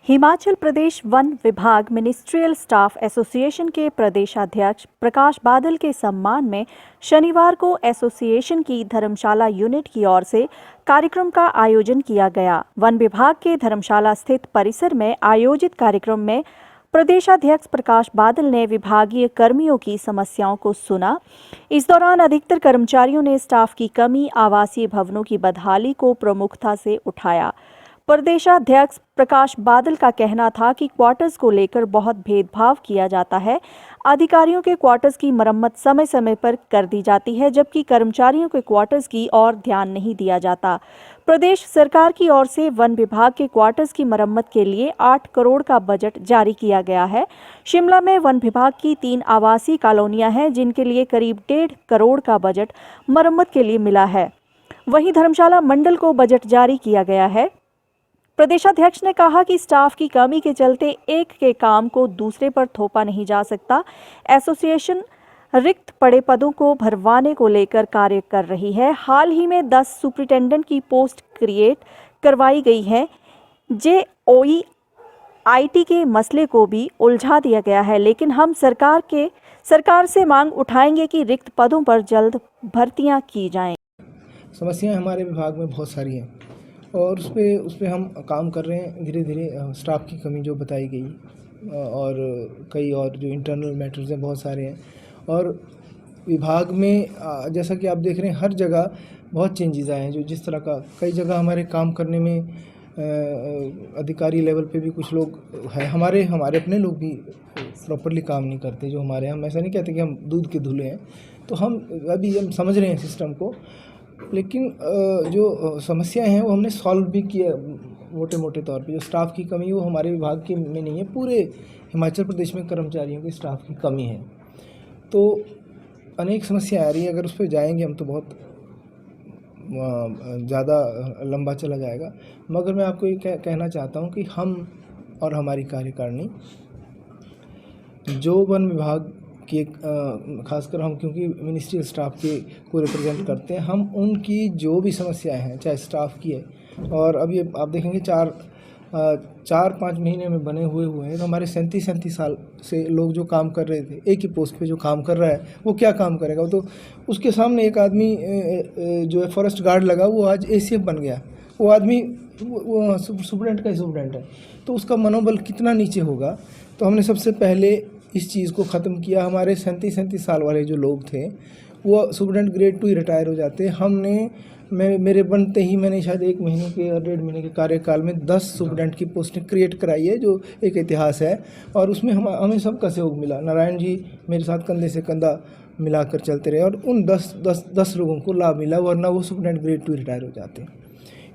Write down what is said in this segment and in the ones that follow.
Himachal Pradesh one विभाग ministerial staff association के प्रदेशाध्यक्ष प्रकाश बादल के सम्मान में शनिवार को एसोसिएशन की धर्मशाला यूनिट की ओर से कार्यक्रम का आयोजन किया गया। वन विभाग के धर्मशाला स्थित परिसर में आयोजित कार्यक्रम में प्रदेशाध्यक्ष प्रकाश बादल ने विभागीय कर्मियों की समस्याओं को सुना। इस दौरान अधिकतर कर्मचारियों ने स्टाफ की कमी, आवासीय भवनों की बदहाली को प्रमुखता से उठाया। प्रदेशाध्यक्ष प्रकाश बादल का कहना था कि क्वार्टर्स को लेकर बहुत भेदभाव किया जाता है। अधिकारियों के क्वार्टर्स की मरम्मत समय समय पर कर दी जाती है, जबकि कर्मचारियों के क्वार्टर्स की ओर ध्यान नहीं दिया जाता। प्रदेश सरकार की ओर से वन विभाग के क्वार्टर्स की मरम्मत के लिए 8 करोड़ का बजट जारी किया गया है। शिमला में वन विभाग की 3 आवासीय कॉलोनियां हैं, जिनके लिए करीब 1.5 करोड़ का बजट मरम्मत के लिए मिला है। वहीं धर्मशाला मंडल को बजट जारी किया गया है। प्रदेशाध्यक्ष ने कहा कि स्टाफ की कमी के चलते एक के काम को दूसरे पर थोपा नहीं जा सकता। एसोसिएशन रिक्त पड़े पदों को भरवाने को लेकर कार्य कर रही है। हाल ही में 10 सुपरिटेंडेंट की पोस्ट क्रिएट करवाई गई है। जेओई आईटी के मसले को भी उलझा दिया गया है, लेकिन हम सरकार से मांग उठाएंगे कि रिक्त पदों पर जल्द भर्तियां की जाएं। समस्याएं हमारे विभाग में बहुत सारी हैं और उस पे हम काम कर रहे हैं धीरे धीरे। स्टाफ की कमी जो बताई गई और कई और जो इंटरनल मैटर्स हैं बहुत सारे हैं। और विभाग में जैसा कि आप देख रहे हैं हर जगह बहुत चेंजेस आए हैं। जो जिस तरह का कई जगह हमारे काम करने में अधिकारी लेवल पे भी कुछ लोग हैं, हमारे अपने लोग भी प्रॉपरली काम नहीं करते जो हमारे। हम ऐसा नहीं कहते कि हम दूध के धुले हैं, तो हम समझ रहे हैं सिस्टम को, लेकिन जो समस्याएं हैं वो हमने सॉल्व भी किया मोटे मोटे तौर पे। जो स्टाफ की कमी वो हमारे विभाग के में नहीं है, पूरे हिमाचल प्रदेश में कर्मचारियों की स्टाफ की कमी है। तो अनेक समस्याएं आ रही हैं। अगर उस पर जाएंगे हम तो बहुत ज़्यादा लंबा चला जाएगा, मगर मैं आपको ये कहना चाहता हूँ कि हम और हमारी कार्यकारिणी जो वन विभाग कि खासकर हम, क्योंकि मिनिस्ट्रियल स्टाफ को रिप्रेजेंट करते हैं, हम उनकी जो भी समस्याएं हैं चाहे स्टाफ की है, और अभी आप देखेंगे 4-5 महीने में बने हुए हैं। तो हमारे 37 साल से लोग जो काम कर रहे थे, एक ही पोस्ट पे जो काम कर रहा है वो क्या काम करेगा। तो उसके सामने एक आदमी जो है फॉरेस्ट गार्ड लगा, वो आज एसीएफ बन गया। वो आदमी वो सुपरडेंट का ही सुपरडेंट है, तो उसका मनोबल कितना नीचे होगा। तो हमने सबसे पहले इस चीज़ को ख़त्म किया। हमारे 37 साल वाले जो लोग थे वो सुपरडेंट ग्रेड 2 ही रिटायर हो जाते। मेरे बनते ही मैंने शायद 1 महीने के और 1.5 महीने के कार्यकाल में 10 सुपरडेंट की पोस्टें क्रिएट कराई है, जो एक इतिहास है। और उसमें हमें सबका सहयोग मिला। नारायण जी मेरे साथ कंधे से कंधा मिलाकर चलते रहे और उन 10 लोगों को लाभ मिला, वरना वो सुपरडेंट ग्रेड 2 रिटायर हो जाते।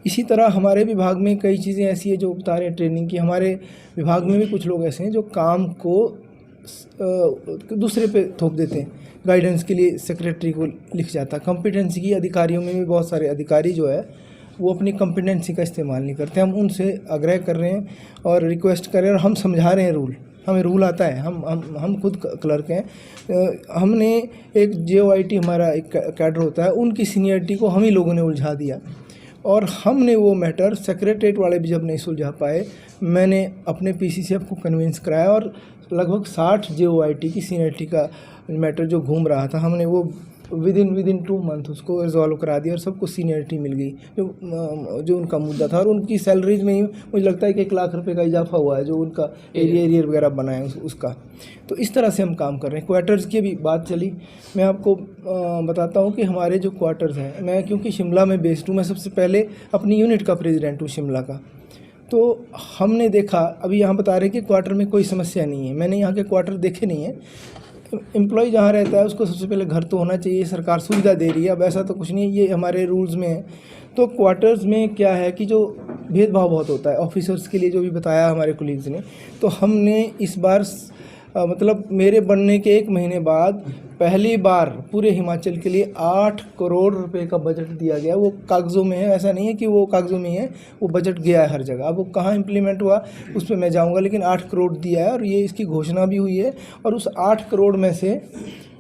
इसी तरह हमारे विभाग में कई चीज़ें ऐसी है जो बता रहे हैं ट्रेनिंग की। हमारे विभाग में भी कुछ लोग ऐसे हैं जो काम को दूसरे पे थोप देते हैं। गाइडेंस के लिए सेक्रेटरी को लिख जाता। कॉम्पिटेंसी की अधिकारियों में भी बहुत सारे अधिकारी जो है वो अपनी कॉम्पिटेंसी का इस्तेमाल नहीं करते। हम उनसे आग्रह कर रहे हैं और रिक्वेस्ट कर रहे हैं और हम समझा रहे हैं रूल। हमें रूल आता है, हम खुद क्लर्क हैं। हमने एक जेओआईटी हमारा एक कैडर होता है, उनकी सीनियरिटी को हम ही लोगों ने उलझा दिया और हमने वो मैटर सेक्रेटरीट वाले भी जब नहीं सुलझा पाए, मैंने अपने पीसीसीएफ को कन्विंस कराया और लगभग 60 जेओआईटी की सीनियरिटी का मैटर जो घूम रहा था, हमने वो विद इन 2 मंथ उसको रिजॉल्व करा दिया और सबको सीनियरिटी मिल गई जो उनका मुद्दा था। और उनकी सैलरीज में ही मुझे लगता है कि 1 लाख रुपए का इजाफा हुआ है जो उनका एरियर वगैरह बना है उसका। तो इस तरह से हम काम कर रहे हैं। क्वार्टर्स की भी बात चली, मैं आपको बताता हूँ कि हमारे जो क्वार्टर्स हैं, मैं क्योंकि शिमला में बेस्ड हूँ, मैं सबसे पहले अपनी यूनिट का प्रेजिडेंट हूँ शिमला का। तो हमने देखा, अभी यहाँ बता रहे कि क्वार्टर में कोई समस्या नहीं है। मैंने यहाँ के क्वार्टर देखे नहीं है। एम्प्लॉय जहाँ रहता है उसको सबसे पहले घर तो होना चाहिए, सरकार सुविधा दे रही है। अब ऐसा तो कुछ नहीं है, ये हमारे रूल्स में है। तो क्वार्टर्स में क्या है कि जो भेदभाव बहुत होता है ऑफिसर्स के लिए, जो भी बताया हमारे कोलीग्स ने। तो हमने इस बार मतलब मेरे बनने के 1 महीने बाद पहली बार पूरे हिमाचल के लिए 8 करोड़ रुपए का बजट दिया गया। वो कागज़ों में है, ऐसा नहीं है कि वो कागज़ों में है, वो बजट गया है हर जगह। अब वो कहाँ इम्प्लीमेंट हुआ उस पर मैं जाऊँगा, लेकिन 8 करोड़ दिया है और ये इसकी घोषणा भी हुई है। और उस 8 करोड़ में से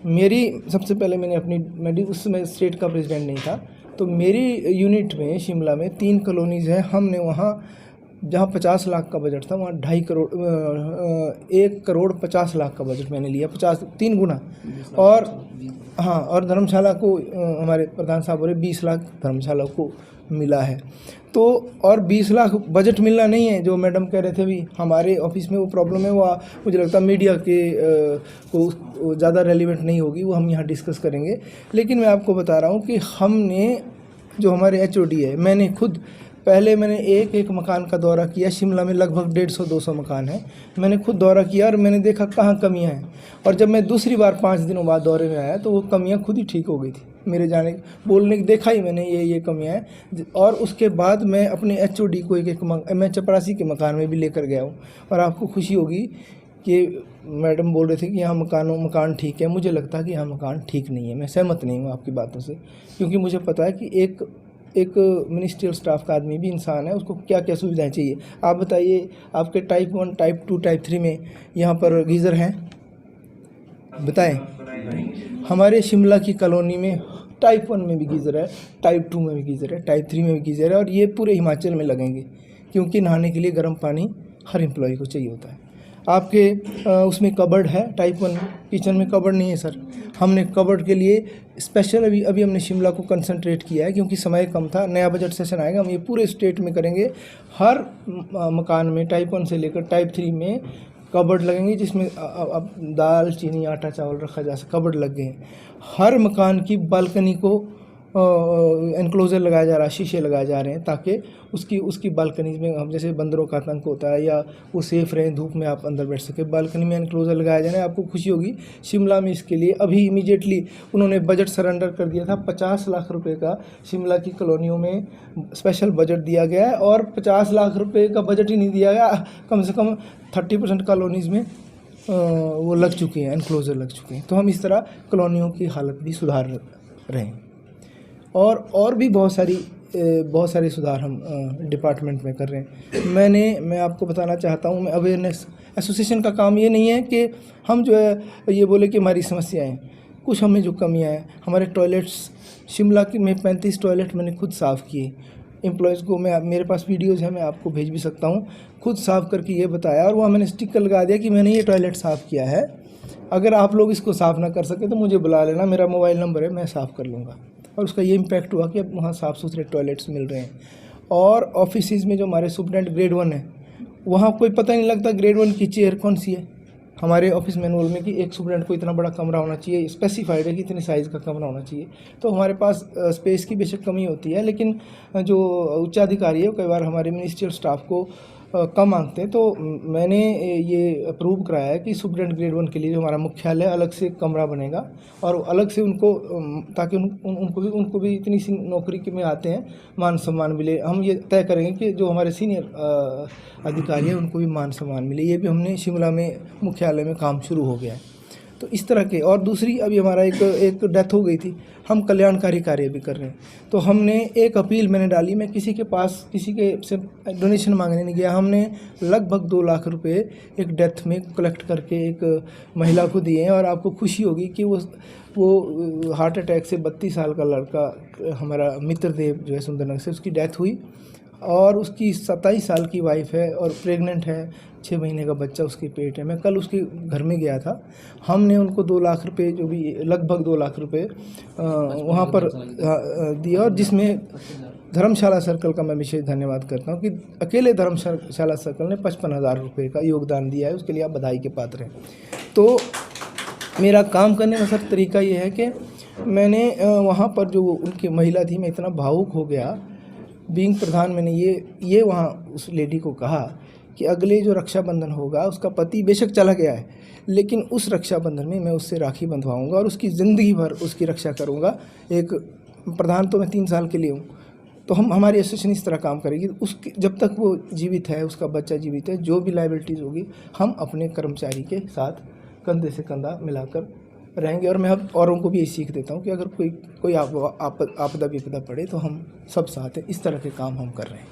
मेरी सबसे पहले मैंने उस समय स्टेट का प्रेसिडेंट नहीं था, तो मेरी यूनिट में शिमला में 3 कॉलोनीज़ हैं। हमने वहाँ जहाँ 50 लाख का बजट था वहाँ 1,50,00,000 का बजट मैंने लिया, 3 गुना। और हाँ, और धर्मशाला को हमारे प्रधान साहब बोले 20 लाख धर्मशाला को मिला है। तो और 20 लाख बजट मिलना नहीं है जो मैडम कह रहे थे अभी हमारे ऑफिस में वो प्रॉब्लम है, वो मुझे लगता है मीडिया के को ज़्यादा रेलिवेंट नहीं होगी, वो हम यहाँ डिस्कस करेंगे। लेकिन मैं आपको बता रहा हूँ कि हमने जो हमारे HOD है, मैंने खुद पहले मैंने एक मकान का दौरा किया। शिमला में लगभग 150-200 मकान है, मैंने खुद दौरा किया और मैंने देखा कहाँ कमियाँ हैं। और जब मैं दूसरी बार 5 दिनों बाद दौरे में आया तो वो कमियाँ खुद ही ठीक हो गई थी। मेरे जाने बोलने देखा ही मैंने ये कमियाँ हैं। और उसके बाद मैं अपने HOD को मैं चपरासी के मकान में भी लेकर गया हूँ। और आपको खुशी होगी कि मैडम बोल रहे थे कि यहाँ मकान ठीक है, मुझे लगता है कि यहाँ मकान ठीक नहीं है। मैं सहमत नहीं हूँ आपकी बातों से, क्योंकि मुझे पता है कि एक मिनिस्ट्रियल स्टाफ का आदमी भी इंसान है, उसको क्या क्या सुविधाएं चाहिए। आप बताइए, आपके टाइप 1, टाइप 2, टाइप 3 में यहाँ पर गीज़र हैं? बताएं। हमारे शिमला की कॉलोनी में टाइप 1 में भी गीज़र है, टाइप 2 में भी गीज़र है, टाइप 3 में भी गीज़र है। और ये पूरे हिमाचल में लगेंगे, क्योंकि नहाने के लिए गर्म पानी हर एम्प्लॉय को चाहिए होता है। आपके उसमें कबर्ड है, टाइप 1 किचन में कबर्ड नहीं है सर। हमने कबर्ड के लिए स्पेशल अभी हमने शिमला को कंसंट्रेट किया है, क्योंकि समय कम था। नया बजट सेशन आएगा, हम ये पूरे स्टेट में करेंगे। हर मकान में टाइप 1 से लेकर टाइप 3 में कबर्ड लगेंगे, जिसमें अब दाल, चीनी, आटा, चावल रखा जा सके। कबर्ड लग गए हैं। हर मकान की बालकनी को एनक्लोजर लगाया जा रहा है, शीशे लगाए जा रहे हैं, ताकि उसकी बालकनी में हम जैसे बंदरों का आतंक होता है या वो सेफ रहें, धूप में आप अंदर बैठ सके। बालकनी में एनक्लोजर लगाया जा रहा है। आपको खुशी होगी, शिमला में इसके लिए अभी इमीडिएटली उन्होंने बजट सरेंडर कर दिया था। 50 लाख रुपए का शिमला की कॉलोनियों में स्पेशल बजट दिया गया है। और 50 लाख रुपये का बजट ही नहीं दिया गया, कम से कम 30% कॉलोनीज़ में वो लग चुके हैं, एनक्लोजर लग चुके हैं। तो हम इस तरह कॉलोनियों की हालत भी सुधार रहे हैं। और भी बहुत सारे सुधार हम डिपार्टमेंट में कर रहे हैं। मैं आपको बताना चाहता हूँ, मैं अवेयरनेस एसोसिएशन का काम ये नहीं है कि हम जो है ये बोले कि हमारी समस्याएं हैं। कुछ हमें जो कमियां हैं, हमारे टॉयलेट्स शिमला की में 35 टॉयलेट मैंने खुद साफ़ किए। एम्प्लॉयज़ को मेरे पास वीडियोज़ हैं, मैं आपको भेज भी सकता हूँ। खुद साफ़ करके ये बताया, और वहाँ मैंने स्टिकर लगा दिया कि मैंने ये टॉयलेट साफ़ किया है। अगर आप लोग इसको साफ़ ना कर सके तो मुझे बुला लेना, मेरा मोबाइल नंबर है, मैं साफ़ कर लूँगा। और उसका ये इम्पैक्ट हुआ कि अब वहाँ साफ़ सुथरे टॉयलेट्स मिल रहे हैं। और ऑफिसेज़ में जो हमारे सुपरटेंडेंट ग्रेड 1 है, वहाँ कोई पता नहीं लगता ग्रेड 1 की चेयर कौन सी है। हमारे ऑफिस मैनुअल में कि एक सुपरटेंडेंट को इतना बड़ा कमरा होना चाहिए, स्पेसिफाइड है कि इतने साइज़ का कमरा होना चाहिए। तो हमारे पास स्पेस की बेशक कमी होती है, लेकिन जो उच्चाधिकारी है कई बार हमारे मिनिस्ट्रियल स्टाफ को कम मांगते हैं। तो मैंने ये अप्रूव कराया है कि सुपरटेंडेंट ग्रेड 1 के लिए जो हमारा मुख्यालय अलग से कमरा बनेगा, और अलग से उनको ताकि उनको भी इतनी सी नौकरी के में आते हैं, मान सम्मान मिले। हम ये तय करेंगे कि जो हमारे सीनियर अधिकारी हैं उनको भी मान सम्मान मिले। ये भी हमने शिमला में मुख्यालय में काम शुरू हो गया है। तो इस तरह के, और दूसरी अभी हमारा एक डेथ हो गई थी, हम कल्याणकारी कार्य भी कर रहे हैं। तो हमने एक अपील मैंने डाली, मैं किसी के से डोनेशन मांगने नहीं गया। हमने लगभग 2 लाख रुपए एक डेथ में कलेक्ट करके एक महिला को दिए हैं। और आपको खुशी होगी कि वो हार्ट अटैक से 32 साल का लड़का, हमारा मित्रदेव जो है सुंदरनगर से, उसकी डेथ हुई। और उसकी 27 साल की वाइफ है और प्रेग्नेंट है, 6 महीने का बच्चा उसके पेट है। मैं कल उसके घर में गया था। हमने उनको 2 लाख रुपए, जो भी लगभग 2 लाख रुपए वहाँ पर दिया, और जिसमें धर्मशाला सर्कल का मैं विशेष धन्यवाद करता हूँ कि अकेले धर्मशाला सर्कल ने 55,000 रुपये का योगदान दिया है। उसके लिए आप बधाई के पात्र हैं। तो मेरा काम करने का सर तरीका ये है कि मैंने वहाँ पर जो उनकी महिला थी, मैं इतना भावुक हो गया बीइंग प्रधान। मैंने ये वहाँ उस लेडी को कहा कि अगले जो रक्षाबंधन होगा, उसका पति बेशक चला गया है, लेकिन उस रक्षाबंधन में मैं उससे राखी बंधवाऊंगा और उसकी ज़िंदगी भर उसकी रक्षा करूंगा। एक प्रधान तो मैं 3 साल के लिए हूँ। तो हमारी एसोसिएशन इस तरह काम करेगी, उसकी जब तक वो जीवित है, उसका बच्चा जीवित है, जो भी लायबिलिटीज़ होगी हम अपने कर्मचारी के साथ कंधे से कंधा मिलाकर रहेंगे। और मैं अब औरों को भी ये सीख देता हूँ कि अगर कोई आपदा विपदा पड़े तो हम सब साथ हैं। इस तरह के काम हम कर रहे हैं।